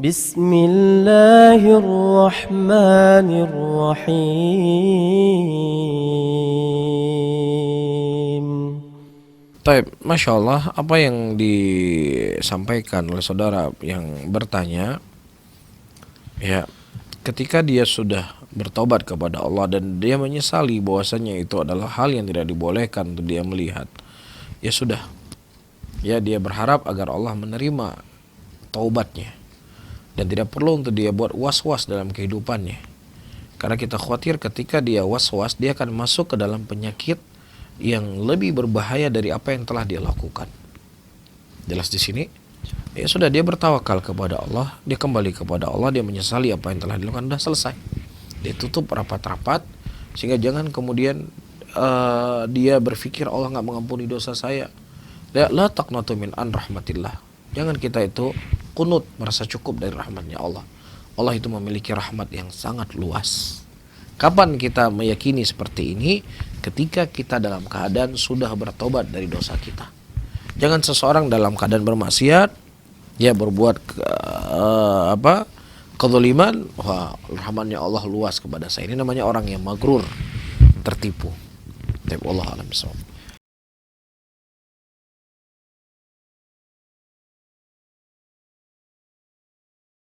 Bismillahirrahmanirrahim. Taib, Masya Allah, apa yang disampaikan oleh saudara yang bertanya, ya, ketika dia sudah bertobat kepada Allah dan dia menyesali bahwasanya itu adalah hal yang tidak dibolehkan untuk dia melihat, ya sudah, ya dia berharap agar Allah menerima taubatnya dan tidak perlu untuk dia buat was-was dalam kehidupannya, karena kita khawatir ketika dia was-was dia akan masuk ke dalam penyakit yang lebih berbahaya dari apa yang telah dia lakukan. Jelas di sini? Ya sudah, dia bertawakal kepada Allah, dia kembali kepada Allah, dia menyesali apa yang telah dilakukan, sudah selesai. Dia tutup rapat-rapat, sehingga jangan kemudian dia berpikir Allah nggak mengampuni dosa saya. La taqnatu min an rahmatillah. Jangan kita itu kunut, merasa cukup dari rahmatnya Allah. Allah itu memiliki rahmat yang sangat luas. Kapan kita meyakini seperti ini? Ketika kita dalam keadaan sudah bertobat dari dosa kita. Jangan seseorang dalam keadaan bermaksiat, dia berbuat kezaliman, wah, rahmatnya Allah luas kepada saya. Ini namanya orang yang magrur, tertipu. Allah alam bisawab.